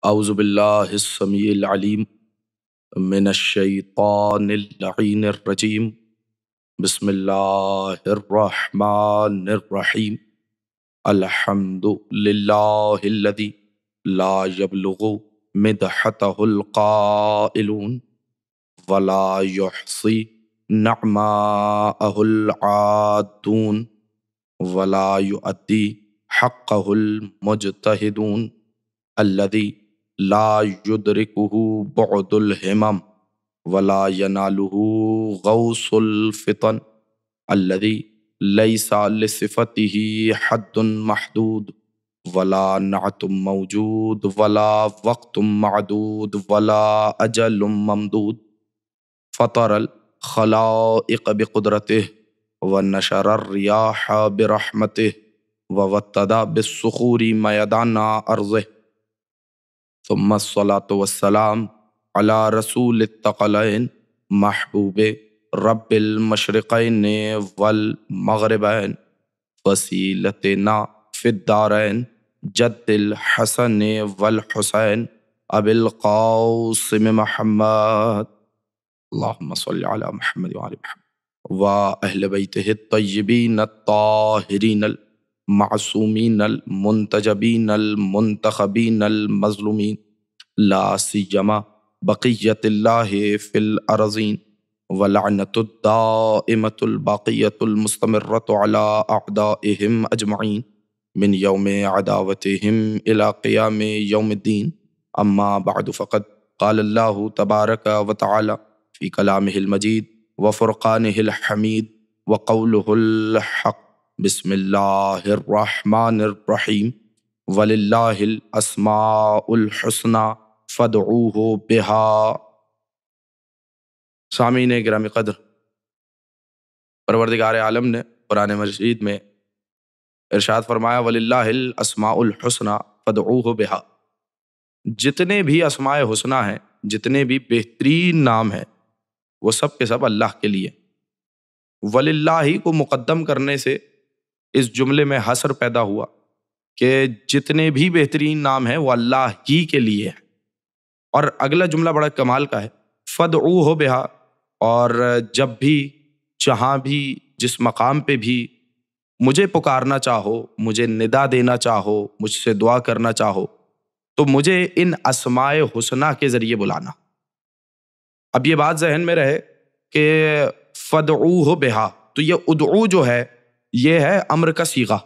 اعوذ باللہ السمیع العلیم من الشیطان اللعین الرجیم بسم اللہ الرحمن الرحیم الحمد للہ الذی لا یبلغ مدحتہ القائلون ولا یحصی نعماءہ العادون ولا یؤدی حقہ المجتہدون الذی لا یدرکہ بعد الہمم ولا ینالہ غوث الفطن الذی لیس لصفتہ حد محدود ولا نعت موجود ولا وقت معدود ولا اجل ممدود فطر الخلائق بقدرتہ ونشر الریاح برحمتہ ووطد بالصخور میدان ارضہ ثم الصلاة والسلام علی رسول الثقلین محبوب رب المشرقین والمغربین وسیلتنا فی الدارین جد الحسن والحسین ابی القاسم محمد اللہم صلی علی محمد وعلی محمد واہل بیتہ الطیبین الطاہرین المعصومین المنتجبین المنتخبین المظلومین لا سیما بقیت اللہ فی الارضین ولعنۃ الدائمۃ الباقیۃ المستمرۃ علی اعدائہم اجمعین من یوم عداوتہم الی قیام یوم الدین اما بعد فقد قال اللہ تبارک وتعالی فی کلامہ المجید وفرقانہ الحمید وقولہ الحق بسم اللہ الرحمن الرحیم وَلِلَّهِ الْأَسْمَاءُ الْحُسْنَى فَادْعُوهُ بِهَا۔ سامعین گرامی قدر، پروردگار عالم نے قرآن مجید میں ارشاد فرمایا وَلِلَّهِ الْأَسْمَاءُ الْحُسْنَى فَادْعُوهُ بِهَا۔ جتنے بھی اسماء حسنہ ہیں، جتنے بھی بہترین نام ہیں، وہ سب کے سب اللہ کے لیے۔ وَلِلَّهِ کو مقدم کرنے سے اس جملے میں حصر پیدا ہوا کہ جتنے بھی بہترین نام ہیں وہ اللہ ہی کے لیے ہیں۔ اور اگلا جملہ بڑا کمال کا ہے، فَادْعُوهُ بِهَا، اور جب بھی جہاں بھی جس مقام پہ بھی مجھے پکارنا چاہو، مجھے ندا دینا چاہو، مجھ سے دعا کرنا چاہو، تو مجھے ان اسماء حسنہ کے ذریعے بلانا۔ اب یہ بات ذہن میں رہے کہ فَادْعُوهُ بِهَا، تو یہ ادعو جو ہے یہ ہے امر کا صیغہ،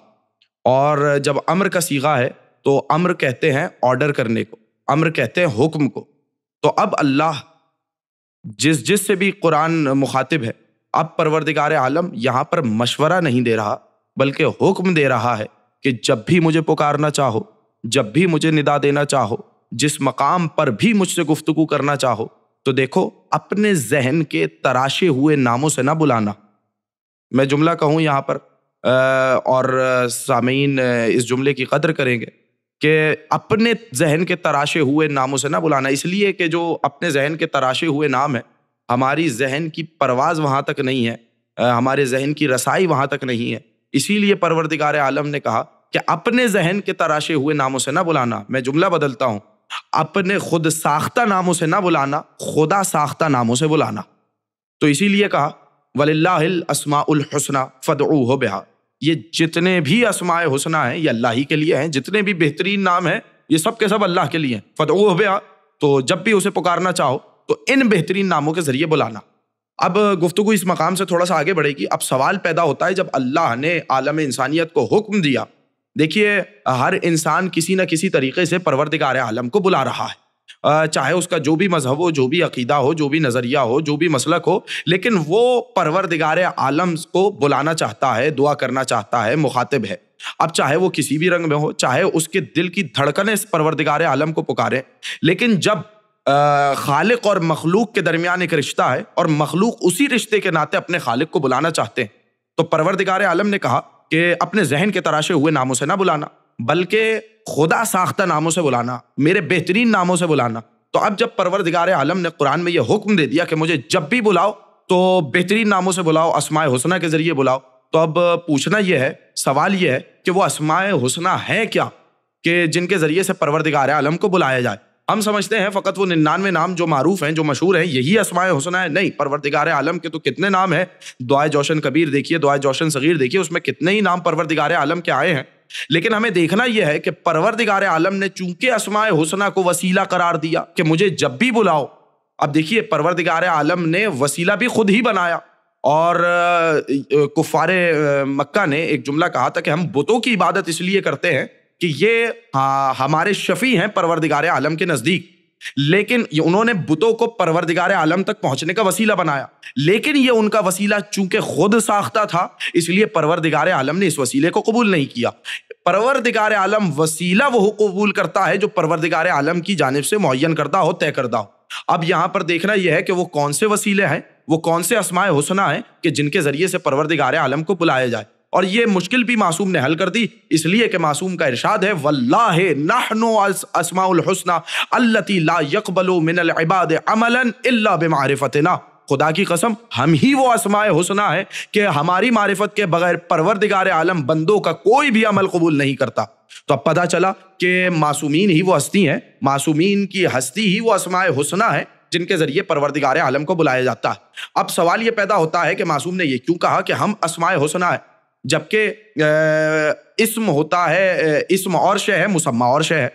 اور جب امر کا صیغہ ہے تو امر کہتے ہیں آرڈر کرنے کو، امر کہتے ہیں حکم کو۔ تو اب اللہ جس سے بھی قرآن مخاطب ہے، اب پروردگار عالم یہاں پر مشورہ نہیں دے رہا بلکہ حکم دے رہا ہے کہ جب بھی مجھے پکارنا چاہو، جب بھی مجھے ندا دینا چاہو، جس مقام پر بھی مجھ سے گفتگو کرنا چاہو، تو دیکھو اپنے ذہن کے تراشے ہوئے ناموں سے نہ بلانا۔ میں جملہ کہوں یہاں پر اور سامعین اس جملے کی قدر کریں گے کہ اپنے ذہن کے تراشے ہوئے ناموں سے نہ بلانا، اس لیے کہ جو اپنے ذہن کے تراشے ہوئے نام ہیں، ہماری ذہن کی پرواز وہاں تک نہیں ہے، ہمارے ذہن کی رسائی وہاں تک نہیں ہے۔ اسی لیے پروردگار عالم نے کہا کہ اپنے ذہن کے تراشے ہوئے ناموں سے نہ بلانا۔ میں جملہ بدلتا ہوں، اپنے خود ساختہ ناموں سے نہ بلانا، خدا ساختہ ناموں سے بلانا۔ تو اسی لیے کہا وَلِلَّهِ الْأَسْمَاءُ الْحُسْنَى فَادْعُوهُ بِهَا۔ یہ جتنے بھی اسماء حسنہ ہیں یہ اللہ ہی کے لیے ہیں، جتنے بھی بہترین نام ہیں یہ سب کے سب اللہ کے لیے ہیں۔ فَادْعُوهُ بِهَا، تو جب بھی اسے پکارنا چاہو تو ان بہترین ناموں کے ذریعے بلانا۔ اب گفتگو اس مقام سے تھوڑا سا آگے بڑھے گی۔ اب سوال پیدا ہوتا ہے جب اللہ نے عالم انسانیت کو حکم دیا، دیکھیے ہر انسان کسی نہ کسی طریقے سے پروردگار عالم کو بلا رہا ہے، چاہے اس کا جو بھی مذہب ہو، جو بھی عقیدہ ہو، جو بھی نظریہ ہو، جو بھی مسلک ہو، لیکن وہ پروردگار عالم کو بلانا چاہتا ہے، دعا کرنا چاہتا ہے، مخاطب ہے۔ اب چاہے وہ کسی بھی رنگ میں ہو، چاہے اس کے دل کی دھڑکنیں پروردگار عالم کو پکارے، لیکن جب خالق اور مخلوق کے درمیان ایک رشتہ ہے اور مخلوق اسی رشتے کے ناطے اپنے خالق کو بلانا چاہتے ہیں، تو پروردگار عالم نے کہا کہ اپنے ذہن کے تراشے ہوئے ناموں سے نہ بلانا بلکہ خدا ساختہ ناموں سے بلانا، میرے بہترین ناموں سے بلانا۔ تو اب جب پروردگار عالم نے قرآن میں یہ حکم دے دیا کہ مجھے جب بھی بلاؤ تو بہترین ناموں سے بلاؤ، اسماء حسنہ کے ذریعے بلاؤ، تو اب پوچھنا یہ ہے، سوال یہ ہے کہ وہ اسماء حسنہ ہیں کیا کہ جن کے ذریعے سے پروردگار عالم کو بلایا جائے؟ ہم سمجھتے ہیں فقط وہ 99 نام جو معروف ہیں، جو مشہور ہیں، یہی اسماء حسنہ ہے. نہیں، پروردگار عالم کے تو کتنے نام ہیں. دعائے جوشن کبیر دیکھیے، دعائے جوشن صغیر دیکھیے، اس میں کتنے ہی نام پروردگار عالم کے آئے ہیں. لیکن ہمیں دیکھنا یہ ہے کہ پروردگار عالم نے چونکہ اسماء حسنہ کو وسیلہ قرار دیا کہ مجھے جب بھی بلاؤ. اب دیکھیے پروردگار عالم نے وسیلہ بھی خود ہی بنایا. اور کفار مکہ نے ایک جملہ کہا تھا کہ ہم بتوں کی عبادت اس لیے کرتے ہیں کہ یہ ہمارے شفیع ہیں پروردگار عالم کے نزدیک. لیکن انہوں نے بتوں کو پروردگار عالم تک پہنچنے کا وسیلہ بنایا، لیکن یہ ان کا وسیلہ چونکہ خود ساختہ تھا، اس لیے پروردگار عالم نے اس وسیلے کو قبول نہیں کیا. پروردگار عالم وسیلہ وہ قبول کرتا ہے جو پروردگار عالم کی جانب سے معین کردہ ہو، طے کردہ ہو. اب یہاں پر دیکھنا یہ ہے کہ وہ کون سے وسیلے ہیں، وہ کون سے اسماء حسنہ ہیں کہ جن کے ذریعے سے پروردگار عالم کو بلایا جائے. اور یہ مشکل بھی معصوم نے حل کر دی، اس لیے کہ معصوم کا ارشاد ہے واللہ نحن اسماء الحسنى التي لا يقبل من العباد عملا الا بمعرفتنا. خدا کی قسم ہم ہی وہ اسماء حسنہ ہیں کہ ہماری معرفت کے بغیر پروردگار عالم بندوں کا کوئی بھی عمل قبول نہیں کرتا. تو اب پتہ چلا کہ معصومین ہی وہ ہستی ہیں، معصومین کی ہستی ہی وہ اسماء حسنہ ہیں جن کے ذریعے پروردگار عالم کو بلایا جاتا ہے. اب سوال یہ پیدا ہوتا ہے کہ معصوم نے یہ کیوں کہا کہ ہم اسماء حسنہ ہیں، جبکہ اسم ہوتا ہے، اسم اور شے ہے، مسمى اور شے ہے.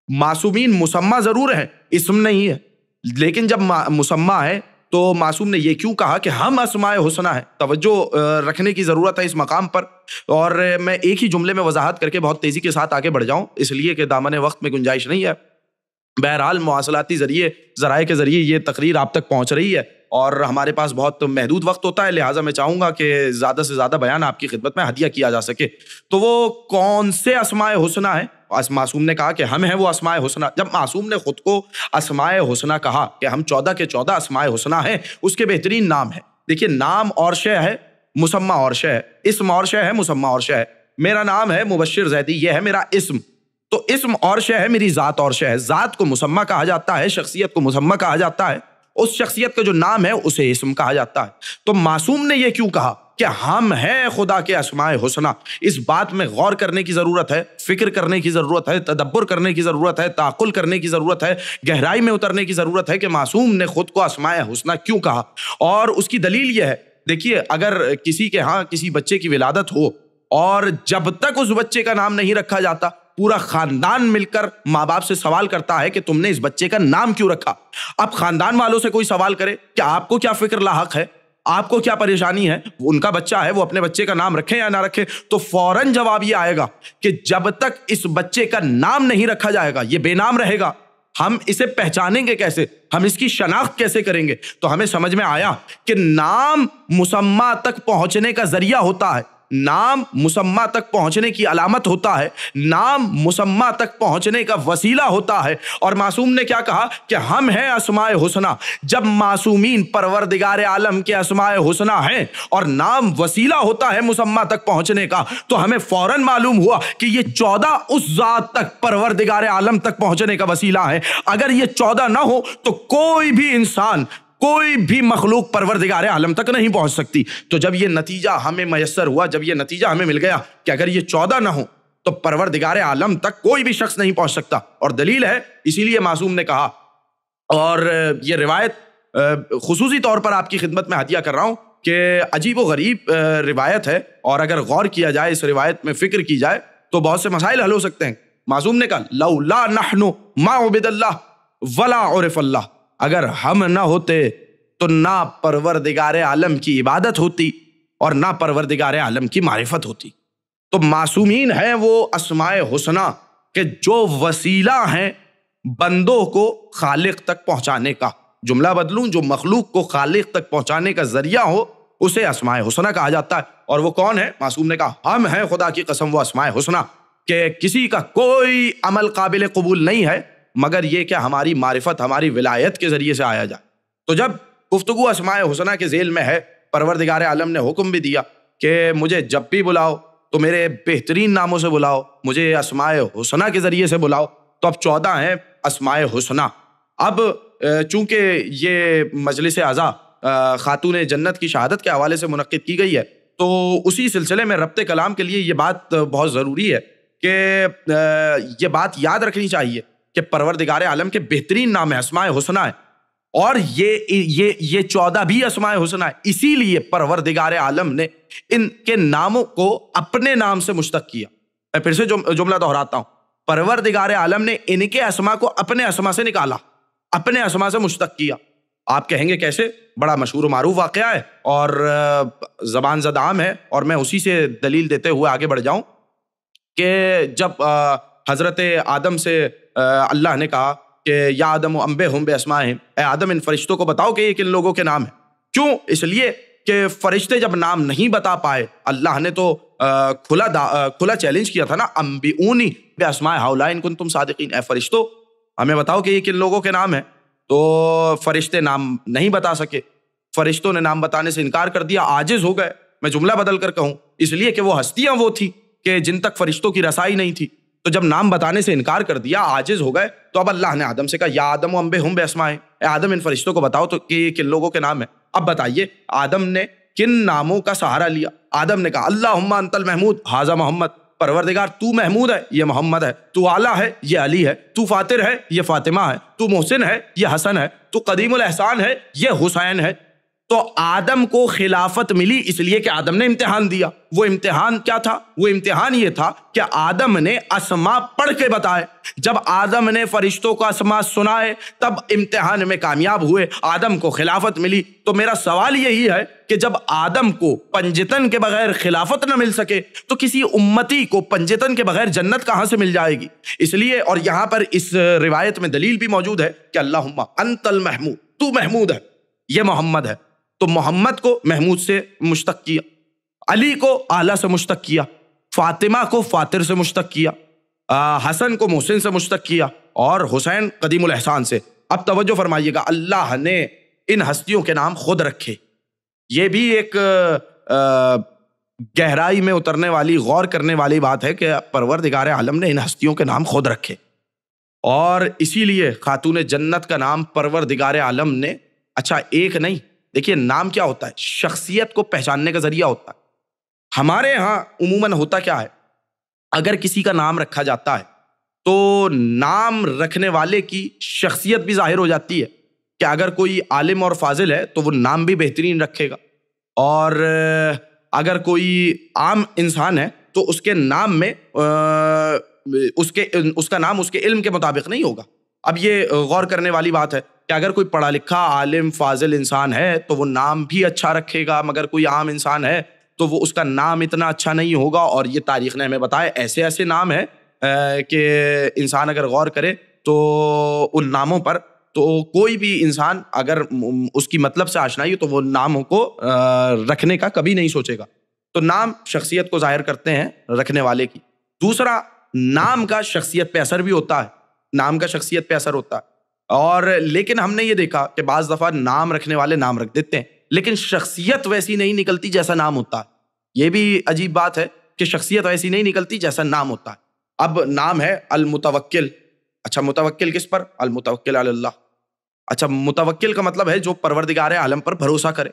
معصومین مسمى ضرور ہے، اسم نہیں ہے. لیکن جب مسمى ہے تو معصوم نے یہ کیوں کہا کہ ہم اسماء حسنہ ہیں؟ توجہ رکھنے کی ضرورت ہے اس مقام پر. اور میں ایک ہی جملے میں وضاحت کر کے بہت تیزی کے ساتھ آگے بڑھ جاؤں، اس لیے کہ دامن وقت میں گنجائش نہیں ہے. بہرحال مواصلاتی ذرائع کے ذریعے یہ تقریر آپ تک پہنچ رہی ہے اور ہمارے پاس بہت محدود وقت ہوتا ہے، لہٰذا میں چاہوں گا کہ زیادہ سے زیادہ بیان آپ کی خدمت میں ہدیہ کیا جا سکے. تو وہ کون سے اسماء حسنہ ہیں؟ معصوم نے کہا کہ ہم ہیں وہ اسماء حسنہ. جب معصوم نے خود کو اسماء حسنہ کہا کہ ہم 14 کے 14 اسماء حسنہ ہیں، اس کے بہترین نام ہیں. دیکھیے نام اور شے ہے، مسمى اور شے ہے، اسم اور شے ہے، مسمى اور شے ہے. میرا نام ہے مبشر زیدی، یہ ہے میرا اسم. تو اسم اور شے ہے، میری ذات اور شے ہے. ذات کو مسمى کہا جاتا ہے، شخصیت کو مسمى کہا جاتا ہے، اس شخصیت کا جو نام ہے اسے اسم کہا جاتا ہے. تو معصوم نے یہ کیوں کہا کہ ہم ہیں خدا کے اسماء حسنہ؟ اس بات میں غور کرنے کی ضرورت ہے، فکر کرنے کی ضرورت ہے، تدبر کرنے کی ضرورت ہے، تعقل کرنے کی ضرورت ہے، گہرائی میں اترنے کی ضرورت ہے کہ معصوم نے خود کو اسماء حسنہ کیوں کہا. اور اس کی دلیل یہ ہے، دیکھیے اگر کسی کے ہاں کسی بچے کی ولادت ہو اور جب تک اس بچے کا نام نہیں رکھا جاتا، پورا خاندان مل کر ماں باپ سے سوال کرتا ہے کہ تم نے اس بچے کا نام کیوں رکھا. اب خاندان والوں سے کوئی سوال کرے کہ آپ کو کیا فکر لاحق ہے، آپ کو کیا پریشانی ہے، ان کا بچہ ہے، وہ اپنے بچے کا نام رکھے یا نہ رکھے، تو فوراً جواب یہ آئے گا کہ جب تک اس بچے کا نام نہیں رکھا جائے گا یہ بے نام رہے گا. ہم اسے پہچانیں گے کیسے، ہم اس کی شناخت کیسے کریں گے؟ تو ہمیں سمجھ میں آیا کہ نام مسمى تک پہنچنے کا ذریعہ ہوتا ہے، نام مسمى تک پہنچنے کی علامت ہوتا ہے، نام مسمى تک پہنچنے کا وسیلہ ہوتا ہے. اور معصوم نے کیا کہا کہ ہم ہیں اسماء حسنہ. جب معصومین پروردگار عالم کے اسماء حسنہ ہیں اور نام وسیلہ ہوتا ہے مسمى تک پہنچنے کا، تو ہمیں فوراً معلوم ہوا کہ یہ 14 اس ذات تک پروردگار عالم تک پہنچنے کا وسیلہ ہے. اگر یہ 14 نہ ہو تو کوئی بھی انسان، کوئی بھی مخلوق پروردگار عالم تک نہیں پہنچ سکتی. تو جب یہ نتیجہ ہمیں میسر ہوا، جب یہ نتیجہ ہمیں مل گیا کہ اگر یہ 14 نہ ہو تو پروردگار عالم تک کوئی بھی شخص نہیں پہنچ سکتا. اور دلیل ہے، اسی لیے معصوم نے کہا. اور یہ روایت خصوصی طور پر آپ کی خدمت میں ہدیہ کر رہا ہوں کہ عجیب و غریب روایت ہے، اور اگر غور کیا جائے اس روایت میں، فکر کی جائے تو بہت سے مسائل حل ہو سکتے ہیں. معصوم نے کہا لولا نحن ما عبد اللہ ولا عرف اللہ. اگر ہم نہ ہوتے تو نہ پروردگار عالم کی عبادت ہوتی اور نہ پروردگار عالم کی معرفت ہوتی. تو معصومین ہیں وہ اسماء حسنہ کہ جو وسیلہ ہیں بندوں کو خالق تک پہنچانے کا. جملہ بدلوں، جو مخلوق کو خالق تک پہنچانے کا ذریعہ ہو اسے اسماء حسنہ کہا جاتا ہے. اور وہ کون ہے؟ معصوم نے کہا ہم ہیں خدا کی قسم وہ اسماء حسنہ کہ کسی کا کوئی عمل قابل قبول نہیں ہے مگر یہ کہ ہماری معرفت، ہماری ولایت کے ذریعے سے آیا جائے. تو جب گفتگو اسماء حسنہ کے ذیل میں ہے، پروردگار عالم نے حکم بھی دیا کہ مجھے جب بھی بلاؤ تو میرے بہترین ناموں سے بلاؤ، مجھے اسماء حسنہ کے ذریعے سے بلاؤ. تو اب 14 ہیں اسماء حسنہ. اب چونکہ یہ مجلس عزا خاتون جنت کی شہادت کے حوالے سے منعقد کی گئی ہے، تو اسی سلسلے میں ربط کلام کے لیے یہ بات بہت ضروری ہے کہ یہ بات یاد رکھنی چاہیے کہ پروردگار عالم کے بہترین نام ہے، اسماء حسنہ ہے، اور یہ 14 بھی اسماء حسنہ ہے. اسی لیے پروردگار عالم نے ان کے ناموں کو اپنے نام سے مشتق کیا. میں پھر سے جملہ دہراتا ہوں، پروردگار عالم نے ان کے اسماء کو اپنے اسماء سے نکالا، اپنے اسماء سے مشتق کیا. آپ کہیں گے کیسے؟ بڑا مشہور و معروف واقعہ ہے اور زبان زد عام ہے، اور میں اسی سے دلیل دیتے ہوئے آگے بڑھ جاؤں کہ جب حضرت آدم سے اللہ نے کہا کہ یا آدم انبئہم باسمائہم، اے آدم ان فرشتوں کو بتاؤ کہ یہ کن لوگوں کے نام ہیں. کیوں؟ اس لیے کہ فرشتے جب نام نہیں بتا پائے، اللہ نے تو کھلا چیلنج کیا تھا نا، انبئونی باسماء ہؤلاء ان کنتم صادقین، اے فرشتوں ہمیں بتاؤ کہ یہ کن لوگوں کے نام ہیں. تو فرشتے نام نہیں بتا سکے، فرشتوں نے نام بتانے سے انکار کر دیا، عاجز ہو گئے. میں جملہ بدل کر کہوں، اس لیے کہ وہ ہستیاں وہ تھی کہ جن تک فرشتوں کی رسائی نہیں تھی. تو جب نام بتانے سے انکار کر دیا، عاجز ہو گئے، تو اب اللہ نے آدم سے کہا یا آدم انبئہم باسمائہم، اے آدم ان فرشتوں کو بتاؤ تو کہ یہ کن لوگوں کے نام ہیں. اب بتائیے آدم نے کن ناموں کا سہارا لیا؟ آدم نے کہا اللہم انت المحمود ھذا محمد، پروردگار تو محمود ہے، یہ محمد ہے، تو اعلیٰ ہے، یہ علی ہے، تو فاتر ہے، یہ فاطمہ ہے، تو محسن ہے، یہ حسن ہے، تو قدیم الاحسان ہے، یہ حسین ہے. تو آدم کو خلافت ملی اس لیے کہ آدم نے امتحان دیا. وہ امتحان کیا تھا؟ وہ امتحان یہ تھا کہ آدم نے اسماء پڑھ کے بتائے. جب آدم نے فرشتوں کا اسماء سنائے تب امتحان میں کامیاب ہوئے، آدم کو خلافت ملی. تو میرا سوال یہی ہے کہ جب آدم کو پنجتن کے بغیر خلافت نہ مل سکے تو کسی امتی کو پنجتن کے بغیر جنت کہاں سے مل جائے گی؟ اس لیے، اور یہاں پر اس روایت میں دلیل بھی موجود ہے کہ اللہم انت المحمود، تو محمود ہے، یہ محمد ہے. تو محمد کو محمود سے مشتق کیا، علی کو اعلیٰ سے مشتق کیا، فاطمہ کو فاتر سے مشتق کیا، حسن کو محسن سے مشتق کیا، اور حسین قدیم الاحسان سے. اب توجہ فرمائیے گا، اللہ نے ان ہستیوں کے نام خود رکھے. یہ بھی ایک گہرائی میں اترنے والی، غور کرنے والی بات ہے کہ پروردگار عالم نے ان ہستیوں کے نام خود رکھے. اور اسی لیے خاتون جنت کا نام پروردگار عالم نے، اچھا ایک نہیں، دیکھیے نام کیا ہوتا ہے؟ شخصیت کو پہچاننے کا ذریعہ ہوتا ہے. ہمارے ہاں عموماً ہوتا کیا ہے، اگر کسی کا نام رکھا جاتا ہے تو نام رکھنے والے کی شخصیت بھی ظاہر ہو جاتی ہے کہ اگر کوئی عالم اور فاضل ہے تو وہ نام بھی بہترین رکھے گا، اور اگر کوئی عام انسان ہے تو اس کے نام میں اس کا نام اس کے علم کے مطابق نہیں ہوگا. اب یہ غور کرنے والی بات ہے کہ اگر کوئی پڑھا لکھا عالم فاضل انسان ہے تو وہ نام بھی اچھا رکھے گا، مگر کوئی عام انسان ہے تو وہ اس کا نام اتنا اچھا نہیں ہوگا. اور یہ تاریخ نے ہمیں بتایا ایسے ایسے نام ہیں کہ انسان اگر غور کرے تو ان ناموں پر، تو کوئی بھی انسان اگر اس کی مطلب سے آشنائی ہو تو وہ ناموں کو رکھنے کا کبھی نہیں سوچے گا. تو نام شخصیت کو ظاہر کرتے ہیں رکھنے والے کی. دوسرا، نام کا شخصیت پہ اثر بھی ہوتا ہے، نام کا شخصیت پہ اثر ہوتا ہے. اور لیکن ہم نے یہ دیکھا کہ بعض دفعہ نام رکھنے والے نام رکھ دیتے ہیں لیکن شخصیت ویسی نہیں نکلتی جیسا نام ہوتا ہے. یہ بھی عجیب بات ہے کہ شخصیت ویسی نہیں نکلتی جیسا نام ہوتا ہے. اب نام ہے المتوکل. اچھا متوکل کس پر؟ المتوکل علی اللہ. اچھا متوکل کا مطلب ہے جو پروردگار عالم پر بھروسہ کرے.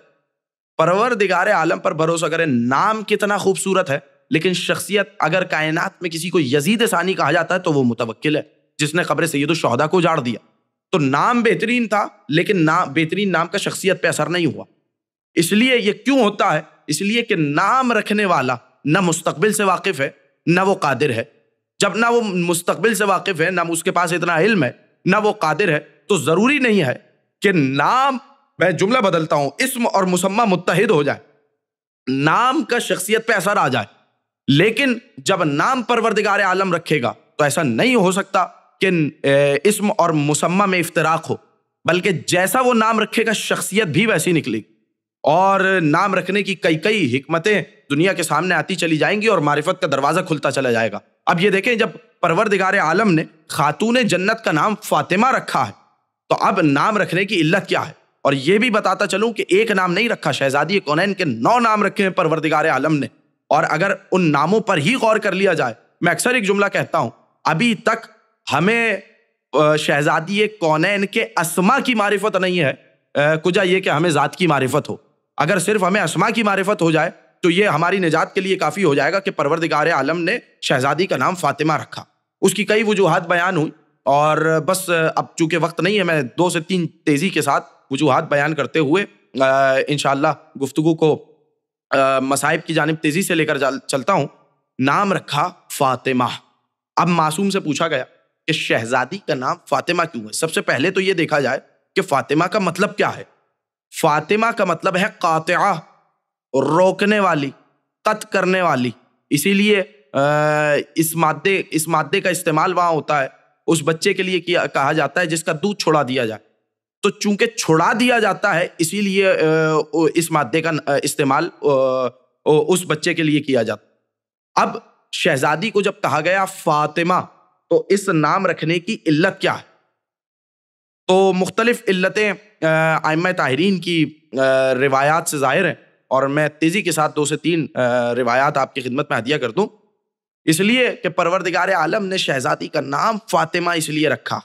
پروردگار عالم پر بھروسہ کرے. نام کتنا خوبصورت ہے لیکن شخصیت، اگر کائنات میں کسی کو یزید ثانی کہا جاتا ہے تو وہ متوکل ہے جس نے قبر سید الشہداء کو اجاڑ دیا. تو نام بہترین تھا لیکن بہترین نام کا شخصیت پہ اثر نہیں ہوا. اس لیے یہ کیوں ہوتا ہے؟ اس لیے کہ نام رکھنے والا نہ مستقبل سے واقف ہے نہ وہ قادر ہے. جب نہ وہ مستقبل سے واقف ہے، نہ اس کے پاس اتنا علم ہے، نہ وہ قادر ہے، تو ضروری نہیں ہے کہ نام، میں جملہ بدلتا ہوں، اسم اور مسمى متحد ہو جائے، نام کا شخصیت پہ اثر آ جائے. لیکن جب نام پروردگار عالم رکھے گا تو ایسا نہیں ہو سکتا کہ اسم اور مسمى میں افتراق ہو، بلکہ جیسا وہ نام رکھے گا شخصیت بھی ویسی نکلے گی. اور نام رکھنے کی کئی حکمتیں دنیا کے سامنے آتی چلی جائیں گی اور معرفت کا دروازہ کھلتا چلا جائے گا. اب یہ دیکھیں، جب پروردگار عالم نے خاتون جنت کا نام فاطمہ رکھا ہے تو اب نام رکھنے کی علت کیا ہے؟ اور یہ بھی بتاتا چلوں کہ ایک نام نہیں رکھا، شہزادی کونین کے 9 نام رکھے ہیں پروردگار عالم نے. اور اگر ان ناموں پر ہی غور کر لیا جائے، میں اکثر ایک جملہ کہتا ہوں، ابھی تک ہمیں شہزادی کونین کے اسماء کی معرفت نہیں ہے، کجا یہ کہ ہمیں ذات کی معرفت ہو. اگر صرف ہمیں اسماء کی معرفت ہو جائے تو یہ ہماری نجات کے لیے کافی ہو جائے گا کہ پروردگار عالم نے شہزادی کا نام فاطمہ رکھا. اس کی کئی وجوہات بیان ہوئی. اور بس اب چونکہ وقت نہیں ہے، میں 2 سے 3 تیزی کے ساتھ وجوہات بیان کرتے ہوئے انشاءاللہ گفتگو کو مصائب کی جانب تیزی سے لے کر چلتا ہوں۔ نام رکھا فاطمہ۔ اب معصوم سے پوچھا گیا کہ شہزادی کا نام فاطمہ کیوں ہے؟ سب سے پہلے تو یہ دیکھا جائے کہ فاطمہ کا مطلب کیا ہے۔ فاطمہ کا مطلب ہے قاطعہ، روکنے والی، قطع کرنے والی۔ اسی لیے اس مادے کا استعمال وہاں ہوتا ہے اس بچے کے لیے کہا جاتا ہے جس کا دودھ چھوڑا دیا جائے۔ تو چونکہ چھوڑا دیا جاتا ہے اسی لیے اس مادے کا استعمال اس بچے کے لیے کیا جاتا ہے۔ اب شہزادی کو جب کہا گیا فاطمہ تو اس نام رکھنے کی علت کیا ہے؟ تو مختلف علتیں ائمہ طاہرین کی روایات سے ظاہر ہیں، اور میں تیزی کے ساتھ 2 سے 3 روایات آپ کی خدمت میں ہدیہ کر دوں۔ اس لیے کہ پروردگار عالم نے شہزادی کا نام فاطمہ اس لیے رکھا،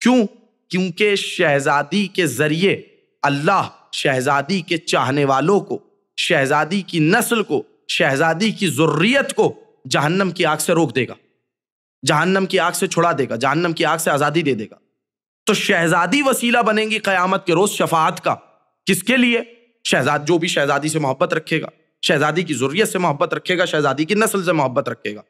کیونکہ شہزادی کے ذریعے اللہ شہزادی کے چاہنے والوں کو، شہزادی کی نسل کو، شہزادی کی ذریت کو جہنم کی آگ سے روک دے گا، جہنم کی آگ سے چھڑا دے گا، جہنم کی آگ سے آزادی دے دے گا۔ تو شہزادی وسیلہ بنے گی قیامت کے روز شفاعت کا۔ کس کے لیے؟ جو بھی شہزادی سے محبت رکھے گا، شہزادی کی ذریت سے محبت رکھے گا، شہزادی کی نسل سے محبت رکھے گا،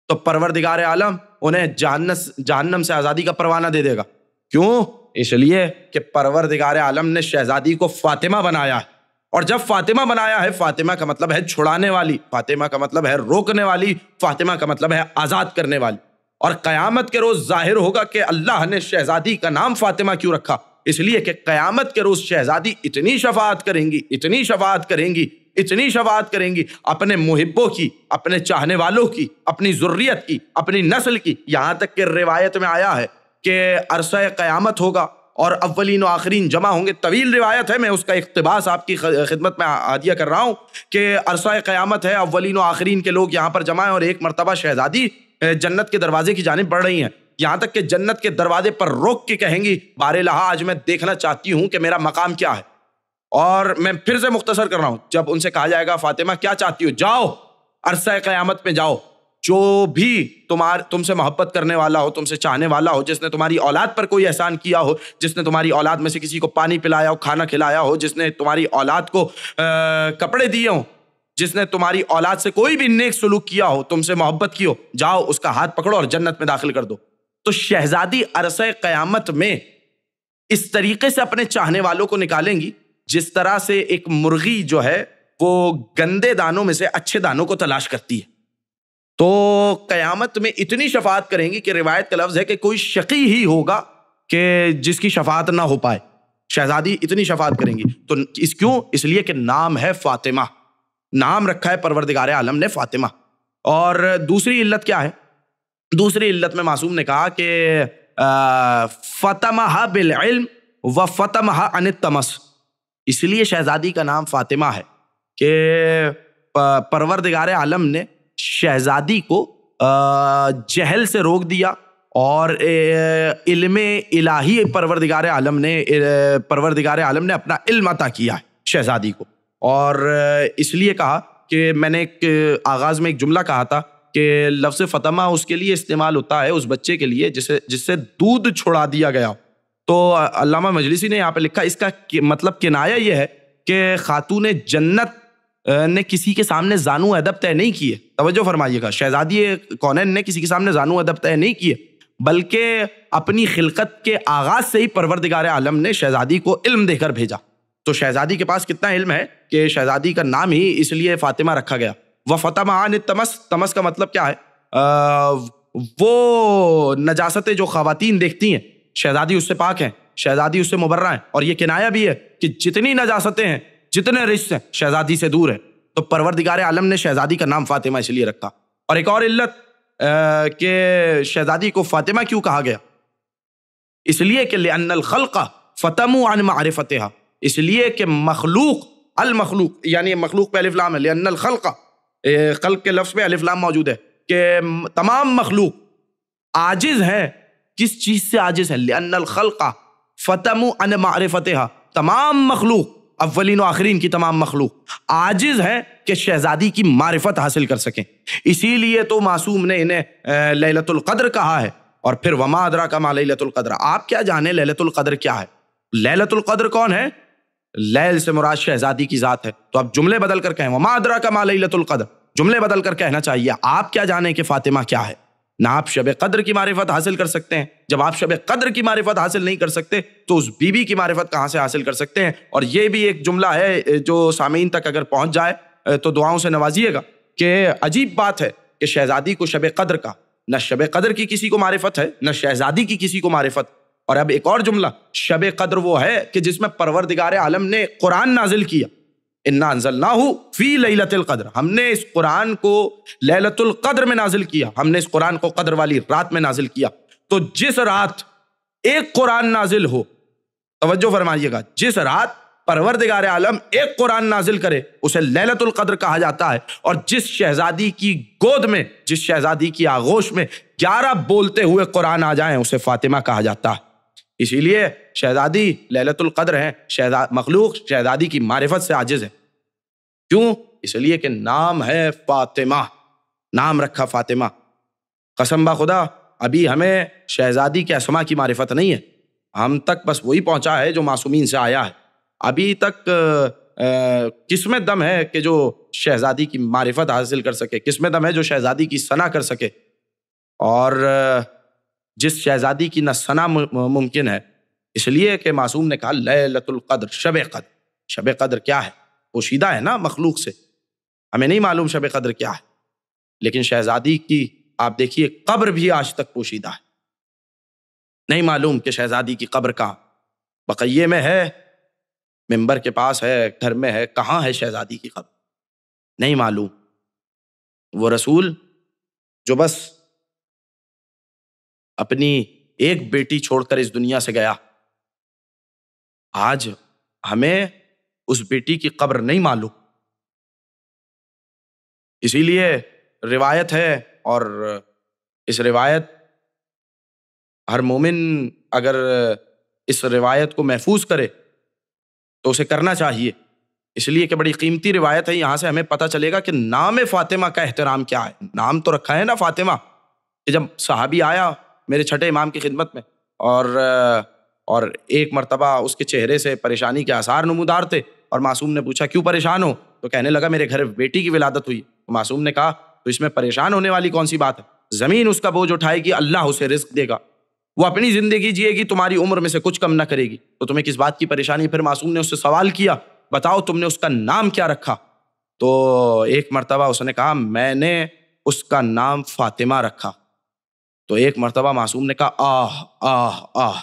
تو پروردگار عالم انہیں جہنم سے آزادی کا پروانہ دے دے گا۔ کیوں؟ اس لیے کہ پروردگار عالم نے شہزادی کو فاطمہ بنایا ہے، اور جب فاطمہ بنایا ہے، فاطمہ کا مطلب ہے چھڑانے والی، فاطمہ کا مطلب ہے روکنے والی، فاطمہ کا مطلب ہے آزاد کرنے والی۔ اور قیامت کے روز ظاہر ہوگا کہ اللہ نے شہزادی کا نام فاطمہ کیوں رکھا؟ اس لیے کہ قیامت کے روز شہزادی اتنی شفاعت کریں گی، اتنی شفاعت کریں گی، اتنی شفاعت کریں گی اپنے محبوں کی، اپنے چاہنے والوں کی، اپنی ذریت کی، اپنی نسل کی، یہاں تک کہ روایت میں آیا ہے کہ عرصہ قیامت ہوگا اور اولین و آخرین جمع ہوں گے۔ طویل روایت ہے، میں اس کا اقتباس آپ کی خدمت میں ہدیہ کر رہا ہوں کہ عرصہ قیامت ہے، اولین و آخرین کے لوگ یہاں پر جمع ہیں، اور ایک مرتبہ شہزادی جنت کے دروازے کی جانب بڑھ رہی ہیں، یہاں تک کہ جنت کے دروازے پر روک کے کہیں گی بار الہا آج میں دیکھنا چاہتی ہوں کہ میرا مقام کیا ہے۔ اور میں پھر سے مختصر کر رہا ہوں، جب ان سے کہا جائے گا فاطمہ کیا چاہتی ہو، جاؤ عرصہ قیامت میں جاؤ، جو بھی تم سے محبت کرنے والا ہو، تم سے چاہنے والا ہو، جس نے تمہاری اولاد پر کوئی احسان کیا ہو، جس نے تمہاری اولاد میں سے کسی کو پانی پلایا ہو، کھانا کھلایا ہو، جس نے تمہاری اولاد کو کپڑے دیے ہوں، جس نے تمہاری اولاد سے کوئی بھی نیک سلوک کیا ہو، تم سے محبت کی ہو، جاؤ اس کا ہاتھ پکڑو اور جنت میں داخل کر دو۔ تو شہزادی عرصہ قیامت میں اس طریقے سے اپنے چاہنے والوں کو نکالیں گی جس طرح سے ایک مرغی جو ہے وہ گندے دانوں میں سے اچھے دانوں کو تلاش کرتی ہے۔ تو قیامت میں اتنی شفاعت کریں گی کہ روایت کا لفظ ہے کہ کوئی شقی ہی ہوگا کہ جس کی شفاعت نہ ہو پائے۔ شہزادی اتنی شفاعت کریں گی، تو اس لیے کہ نام ہے فاطمہ، نام رکھا ہے پروردگار عالم نے فاطمہ۔ اور دوسری علت کیا ہے؟ دوسری علت میں معصوم نے کہا کہ فطمہ بالعلم و فطمہ عن التمس، اس لیے شہزادی کا نام فاطمہ ہے کہ پروردگار عالم نے شہزادی کو جہل سے روک دیا، اور علم الہی پروردگار عالم نے اپنا علم عطا کیا ہے شہزادی کو۔ اور اس لیے کہا کہ میں نے آغاز میں ایک جملہ کہا تھا کہ لفظ فاطمہ اس کے لیے استعمال ہوتا ہے اس بچے کے لیے جس سے دودھ چھڑا دیا گیا۔ تو علامہ مجلسی نے یہاں پہ لکھا اس کا مطلب کنایہ یہ ہے کہ خاتون جنت نے کسی کے سامنے زانو ادب طے نہیں کیے، توجہ فرمائیے گا، شہزادی کونین نے کسی کے سامنے زانو ادب طے نہیں کیے، بلکہ اپنی خلقت کے آغاز سے ہی پروردگار عالم نے شہزادی کو علم دے کر بھیجا۔ تو شہزادی کے پاس کتنا علم ہے کہ شہزادی کا نام ہی اس لیے فاطمہ رکھا گیا۔ وَفَطَمَ عَنِ التَّمَسِ، تمس کا مطلب کیا ہے؟ وہ نجاستیں جو خواتین دیکھتی ہیں، شہزادی اس سے پاک ہیں، شہزادی اس سے مبرہ ہیں، اور یہ کنایہ بھی ہے کہ جتنی نجاستیں ہیں، جتنے رجس ہیں، شہزادی سے دور ہیں۔ تو پروردگار عالم نے شہزادی کا نام فاطمہ اس لیے رکھا۔ اور ایک اور علت کہ شہزادی کو فاطمہ کیوں کہا گیا، اس لیے کہ لأن الخلق فطموا عن معرفتها، اس لیے کہ المخلوق یعنی مخلوق پہ الف لام ہے، لأن الخلق، خلق کے لفظ پہ الف لام موجود ہے کہ تمام مخلوق عاجز ہے۔ کس چیز سے عاجز ہے؟ لأن الخلق فطموا عن معرفتها، تمام مخلوق، اولین و آخرین کی تمام مخلوق عاجز ہے کہ شہزادی کی معرفت حاصل کر سکیں۔ اسی لیے تو معصوم نے انہیں لیلۃ القدر کہا ہے، اور پھر وما ادراک ما لیلۃ القدر، آپ کیا جانے لیلۃ القدر کیا ہے؟ لیلۃ القدر کون ہے؟ لیل سے مراد شہزادی کی ذات ہے، تو اب جملے بدل کر کہیں وما ادراک ما لیلۃ القدر، جملے بدل کر کہنا چاہیے آپ کیا جانے کہ فاطمہ کیا ہے؟ نہ آپ شب قدر کی معرفت حاصل کر سکتے ہیں، جب آپ شب قدر کی معرفت حاصل نہیں کر سکتے تو اس بی بی کی معرفت کہاں سے حاصل کر سکتے ہیں؟ اور یہ بھی ایک جملہ ہے جو سامعین تک اگر پہنچ جائے تو دعاؤں سے نوازیے گا کہ عجیب بات ہے کہ شہزادی کو شب قدر کا، نہ شب قدر کی کسی کو معرفت ہے نہ شہزادی کی کسی کو معرفت۔ اور اب ایک اور جملہ، شب قدر وہ ہے کہ جس میں پروردگار عالم نے قرآن نازل کیا، انا انزلناہ فی لیلۃ القدر، ہم نے اس قرآن کو لیلۃ القدر میں نازل کیا، ہم نے اس قرآن کو قدر والی رات میں نازل کیا۔ تو جس رات ایک قرآن نازل ہو، توجہ فرمائیے گا، جس رات پروردگار عالم ایک قرآن نازل کرے اسے لیلۃ القدر کہا جاتا ہے، اور جس شہزادی کی گود میں، جس شہزادی کی آغوش میں 11 بولتے ہوئے قرآن آ جائیں اسے فاطمہ کہا جاتا ہے۔ اسی لیے شہزادی لیلۃ القدر ہے، مخلوق شہزادی کی معرفت سے عاجز ہے۔ کیوں؟ اس لیے کہ نام ہے فاطمہ، نام رکھا فاطمہ۔ قسم خدا ابھی ہمیں شہزادی کے اسما کی معرفت نہیں ہے، ہم تک بس وہی پہنچا ہے جو معصومین سے آیا ہے۔ ابھی تک کس میں دم ہے کہ جو شہزادی کی معرفت حاصل کر سکے، کس میں دم ہے جو شہزادی کی ثنا کر سکے؟ اور جس شہزادی کی نہ ثنا ممکن ہے، اس لیے کہ معصوم نے کہا لیلۃ القدر، شب قدر۔ شب قدر کیا ہے؟ پوشیدہ ہے نا مخلوق سے، ہمیں نہیں معلوم شب قدر کیا ہے، لیکن شہزادی کی آپ دیکھیے قبر بھی آج تک پوشیدہ ہے، نہیں معلوم کہ شہزادی کی قبر کہاں، بقیے میں ہے، منبر کے پاس ہے، گھر میں ہے، کہاں ہے شہزادی کی قبر نہیں معلوم۔ وہ رسول جو بس اپنی ایک بیٹی چھوڑ کر اس دنیا سے گیا، آج ہمیں اس بیٹی کی قبر نہیں معلوم۔ اسی لیے روایت ہے، اور اس روایت ہر مومن اگر اس روایت کو محفوظ کرے تو اسے کرنا چاہیے، اس لیے کہ بڑی قیمتی روایت ہے۔ یہاں سے ہمیں پتہ چلے گا کہ نام فاطمہ کا احترام کیا ہے۔ نام تو رکھا ہے نا فاطمہ، کہ جب صحابی آیا میرے چھٹے امام کی خدمت میں اور ایک مرتبہ اس کے چہرے سے پریشانی کے آثار نمودار تھے، اور معصوم نے پوچھا کیوں پریشان ہو؟ تو کہنے لگا میرے گھر بیٹی کی ولادت ہوئی۔ معصوم نے کہا تو اس میں پریشان ہونے والی کون سی بات ہے؟ زمین اس کا بوجھ اٹھائے گی، اللہ اسے رزق دے گا، وہ اپنی زندگی جیے گی، تمہاری عمر میں سے کچھ کم نہ کرے گی، تو تمہیں کس بات کی پریشانی؟ پھر معصوم نے اس سے سوال کیا بتاؤ تم نے اس کا نام کیا رکھا؟ تو ایک مرتبہ اس نے کہا میں نے اس کا نام فاطمہ رکھا۔ تو ایک مرتبہ معصوم نے کہا آہ آہ آہ۔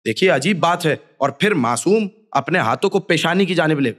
دیکھیے عجیب بات ہے، اور پھر معصوم اپنے ہاتھوں کو پیشانی کی جانب لے۔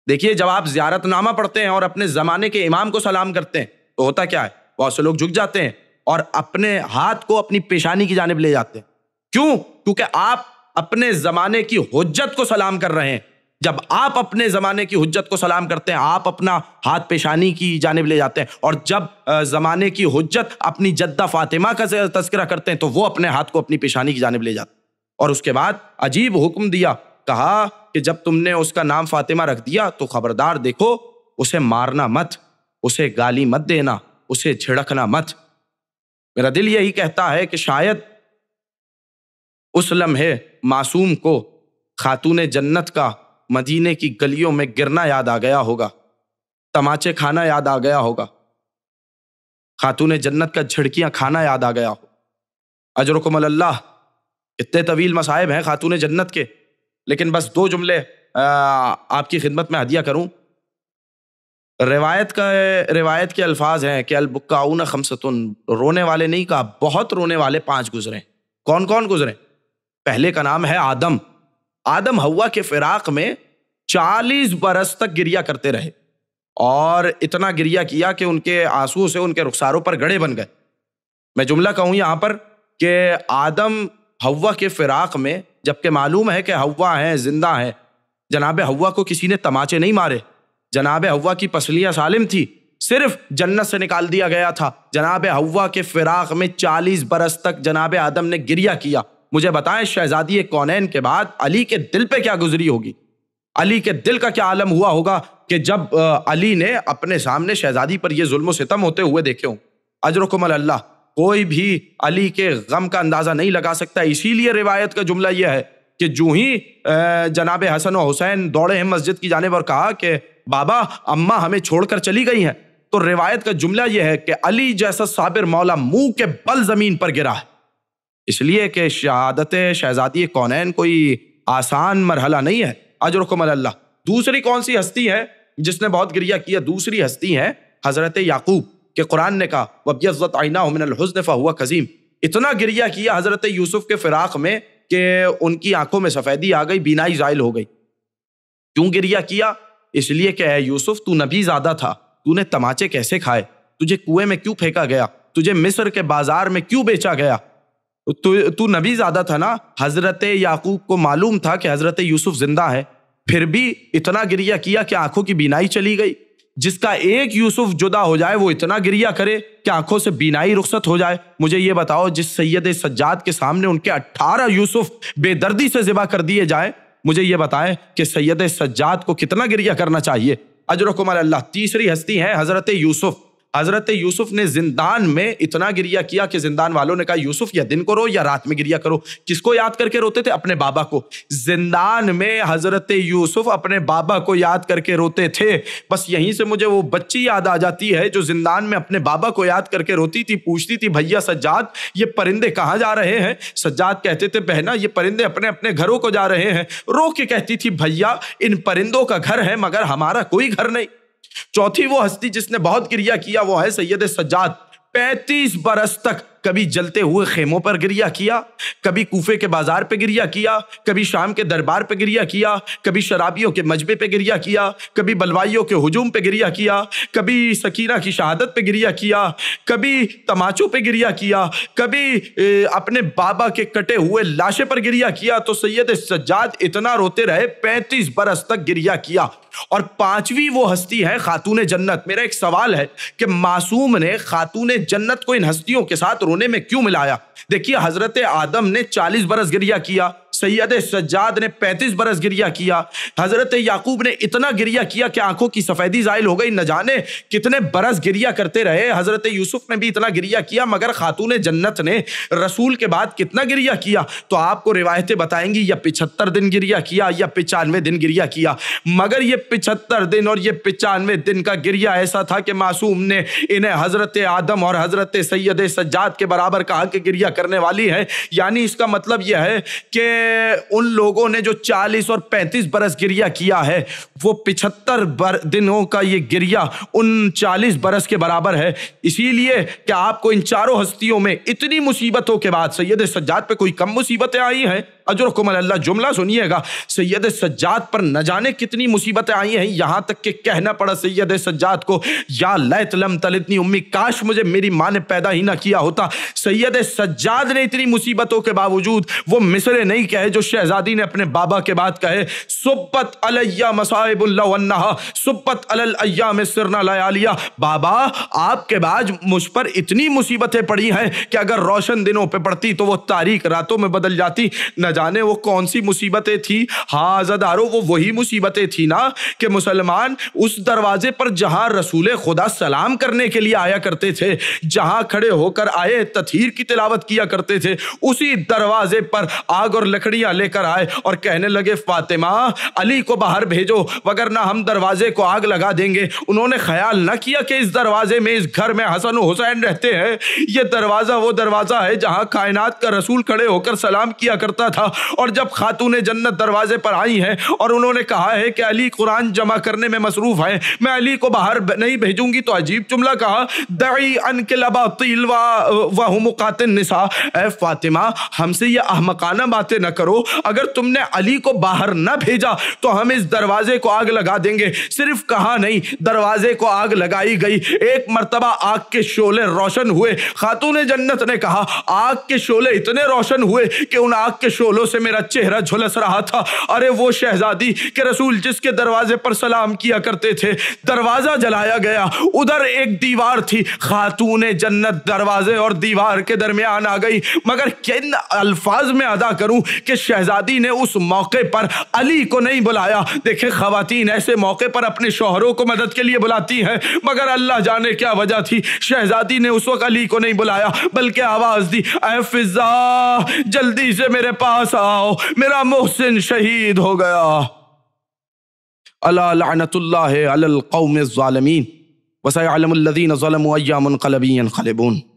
دیکھیے جب آپ زیارت نامہ پڑھتے ہیں اور اپنے زمانے کے امام کو سلام کرتے ہیں تو ہوتا کیا ہے؟ بہت سے لوگ جھک جاتے ہیں اور اپنے ہاتھ کو اپنی پیشانی کی جانب لے جاتے ہیں۔ کیوں؟ کیونکہ آپ اپنے زمانے کی حجت کو سلام کر رہے ہیں۔ جب آپ اپنے زمانے کی حجت کو سلام کرتے ہیں آپ اپنا ہاتھ پیشانی کی جانب لے جاتے ہیں، اور جب زمانے کی حجت اپنی جدہ فاطمہ کا تذکرہ کرتے ہیں تو وہ اپنے ہاتھ کو اپنی پیشانی کی جانب لے جاتے ہیں۔ اور اس کے بعد عجیب حکم دیا، کہا کہ جب تم نے اس کا نام فاطمہ رکھ دیا تو خبردار دیکھو اسے مارنا مت، اسے گالی مت دینا، اسے جھڑکنا مت۔ میرا دل یہی کہتا ہے کہ شاید اس لمحے معصوم کو خاتون جنت کا مدینے کی گلیوں میں گرنا یاد آ گیا ہوگا، تماچے کھانا یاد آ گیا ہوگا، خاتون جنت کا جھڑکیاں کھانا یاد آ گیا ہو۔ اجرکم اللہ، اتنے طویل مصائب ہیں خاتون جنت کے، لیکن بس 2 جملے آپ کی خدمت میں ہدیہ کروں۔ روایت کے الفاظ ہیں کہ البکاؤن خمستن، رونے والے نہیں کہا، بہت رونے والے 5 گزرے۔ کون کون گزرے؟ پہلے کا نام ہے آدم۔ آدم حوا کے فراق میں 40 برس تک گریا کرتے رہے، اور اتنا گریا کیا کہ ان کے آنسو سے ان کے رخساروں پر گڑھے بن گئے۔ میں جملہ کہوں یہاں پر کہ آدم حوا کے فراق میں، جبکہ معلوم ہے کہ حوا ہیں، زندہ ہیں، جناب حوا کو کسی نے تماچے نہیں مارے، جناب حوا کی پسلیاں سالم تھی، صرف جنت سے نکال دیا گیا تھا۔ جناب حوا کے فراق میں 40 برس تک جناب آدم نے گریا کیا۔ مجھے بتائیں شہزادی کونین کے بعد علی کے دل پہ کیا گزری ہوگی؟ علی کے دل کا کیا عالم ہوا ہوگا کہ جب علی نے اپنے سامنے شہزادی پر یہ ظلم و ستم ہوتے ہوئے دیکھے ہوں۔ اجرکم اللہ۔ کوئی بھی علی کے غم کا اندازہ نہیں لگا سکتا. اسی لیے روایت کا جملہ یہ ہے کہ جو ہی جناب حسن و حسین دوڑے ہیں مسجد کی جانب اور کہا کہ بابا اماں ہمیں چھوڑ کر چلی گئی ہیں, تو روایت کا جملہ یہ ہے کہ علی جیسا صابر مولا منہ کے بل زمین پر گرا ہے. اس لیے کہ شہادت شہزادی کونین کوئی آسان مرحلہ نہیں ہے. اجرکم اللہ. دوسری کون سی ہستی ہے جس نے بہت گریہ کیا؟ دوسری ہستی ہے حضرت یعقوب, کہ قرآن نے کہا وَابْيَضَّتْ عَيْنَاهُ مِنَ الْحُزْنِ فَهُوَ كَظِيمٌ. اتنا گریہ کیا حضرت یوسف کے فراق میں کہ ان کی آنکھوں میں سفیدی آ گئی, بینائی زائل ہو گئی. کیوں گریہ کیا؟ اس لیے کہ اے یوسف تو نبی زادہ تھا, تو نے تماچے کیسے کھائے, تجھے کنویں میں کیوں پھینکا گیا, تجھے مصر کے بازار میں کیوں بیچا گیا, تو نبی زادہ تھا نا. حضرت یعقوب کو معلوم تھا کہ حضرت یوسف زندہ ہے, پھر بھی اتنا گریہ کیا کہ آنکھوں کی بینائی چلی گئی. جس کا ایک یوسف جدا ہو جائے وہ اتنا گریہ کرے کہ آنکھوں سے بینائی رخصت ہو جائے. مجھے یہ بتاؤ جس سید سجاد کے سامنے ان کے 18 یوسف بے دردی سے ذبح کر دیے جائیں, مجھے یہ بتائیں کہ سید سجاد کو کتنا گریہ کرنا چاہیے. اجرکم اللہ. تیسری ہستی ہے حضرت یوسف. حضرت یوسف نے زندان میں اتنا گریہ کیا کہ زندان والوں نے کہا یوسف یا دن کو رو یا رات میں گریہ کرو. کس کو یاد کر کے روتے تھے؟ اپنے بابا کو. زندان میں حضرت یوسف اپنے بابا کو یاد کر کے روتے تھے. بس یہیں سے مجھے وہ بچی یاد آ جاتی ہے جو زندان میں اپنے بابا کو یاد کر کے روتی تھی, پوچھتی تھی بھیا سجاد یہ پرندے کہاں جا رہے ہیں؟ سجاد کہتے تھے بہنا یہ پرندے اپنے اپنے گھروں کو جا رہے ہیں. رو کے کہتی تھی بھیا ان پرندوں کا گھر ہے مگر ہمارا کوئی گھر نہیں. چوتھی وہ ہستی جس نے بہت گریہ کیا وہ ہے سید سجاد. 35 برس تک کبھی جلتے ہوئے خیموں پر گریہ کیا, کبھی کوفے کے بازار پہ گریہ کیا, کبھی شام کے دربار پہ گریہ کیا, کبھی شرابیوں کے مجبے پہ گریہ کیا, کبھی بلوائیوں کے ہجوم پہ گریہ کیا, کبھی سکینہ کی شہادت پہ گریہ کیا, کبھی تماچوں پہ گریہ کیا, کبھی اپنے بابا کے کٹے ہوئے لاشے پر گریہ کیا. تو سید سجاد اتنا روتے رہے, 35 برس تک گریہ کیا. اور پانچویں وہ ہستی ہے خاتون جنت. میرا ایک سوال ہے کہ معصوم نے خاتون جنت کو ان ہستیوں کے ساتھ رونے میں کیوں ملایا؟ دیکھیے حضرت آدم نے 40 برس گریہ کیا, سید سجاد نے 35 برس گریہ کیا, حضرت یعقوب نے اتنا گریہ کیا کہ آنکھوں کی سفیدی زائل ہو گئی. نہ جانے کتنے برس گریہ کرتے رہے. حضرت یوسف نے بھی اتنا گریہ کیا, مگر خاتون جنت نے رسول کے بعد کتنا گریہ کیا؟ تو آپ کو روایتیں بتائیں گی یا 75 دن گریہ کیا یا 95 دن گریہ کیا. مگر یہ 75 دن اور یہ 95 دن کا گریہ ایسا تھا کہ معصوم نے انہیں حضرت آدم اور حضرت سید سجاد کے برابر کہا کہ گریہ کرنے والی ہے. یعنی اس کا مطلب یہ ہے کہ ان لوگوں نے جو 40 اور 35 برس گریہ کیا ہے وہ 75 دنوں کا یہ گریہ ان 40 برس کے برابر ہے. اسی لیے کہ آپ کو ان چاروں ہستیوں میں اتنی مصیبتوں کے بعد سید سجاد پہ کوئی کم مصیبتیں آئی ہیں؟ اجرکم اللہ. جملہ سنیے گا, سید سجاد پر نہ جانے کتنی مصیبتیں آئی ہیں, یہاں تک کہ کہنا پڑا سید سجاد کو یا لیت لم تلدنی امی, کاش مجھے میری ماں نے پیدا ہی نہ کیا ہوتا. سید سجاد نے اتنی مصیبتوں کے باوجود وہ مصرے نہیں کہے جو شہزادی نے اپنے بابا کے بعد کہے, سبت علی مصائب لو انہا سبت علی الایام سرنا لیالیا. بابا آپ کے بعد مجھ پر اتنی مصیبتیں پڑی ہیں کہ اگر روشن دنوں پہ پڑتی تو وہ تاریک راتوں میں بدل جاتی. نہ جانے وہ کون سی مصیبتیں تھی؟ ہاں عزادارو, وہ وہی مصیبتیں تھی نا کہ مسلمان اس دروازے پر جہاں رسول خدا سلام کرنے کے لیے آیا کرتے تھے, جہاں کھڑے ہو کر آئے تطہیر کی تلاوت کیا کرتے تھے, اسی دروازے پر آگ اور لکڑیاں لے کر آئے اور کہنے لگے فاطمہ علی کو باہر بھیجو وگرنہ ہم دروازے کو آگ لگا دیں گے. انہوں نے خیال نہ کیا کہ اس دروازے میں, اس گھر میں حسن و حسین رہتے ہیں. یہ دروازہ وہ دروازہ ہے جہاں کائنات کا رسول کھڑے ہو کر سلام کیا کرتا تھا. اور جب خاتون جنت دروازے پر آئی ہیں اور انہوں نے کہا ہے کہ علی قرآن جمع کرنے میں مصروف ہیں, میں علی کو باہر نہیں بھیجوں گی, تو عجیب جملہ کہا دعی انک الاباطیل وہمقات النساء. اے فاطمہ ہم سے یہ احمقانہ باتیں نہ کرو, اگر تم نے علی کو باہر نہ بھیجا تو ہم اس دروازے کو آگ لگا دیں گے. صرف کہا نہیں, دروازے کو آگ لگائی گئی. ایک مرتبہ آگ کے شعلے روشن ہوئے. خاتون جنت نے کہا آگ کے شعلے اتنے روشن ہوئے کہ ان آگ کے شعلوں پھولوں سے میرا چہرہ جھلس رہا تھا۔ ارے وہ شہزادی کہ رسول جس کے دروازے پر سلام کیا کرتے تھے، دروازہ جلایا گیا، ادھر ایک دیوار تھی، خاتون جنت دروازے اور دیوار کے درمیان آ گئی۔ مگر کن الفاظ میں ادا کروں کہ شہزادی نے اس موقع پر علی کو نہیں بلایا۔ دیکھیں خواتین ایسے موقع پر اپنے شوہروں کو مدد کے لیے بلاتی ہیں، مگر اللہ جانے کیا وجہ تھی، شہزادی نے اس وقت علی کو نہیں بلایا، بلکہ آواز دی، اے فضا جلدی سے میرے پاس آؤ، میرا محسن شہید ہو گیا۔ الا لعنت اللہ علی القوم الظالمین وسيعلم الذین ظلموا أي منقلب ينقلبون۔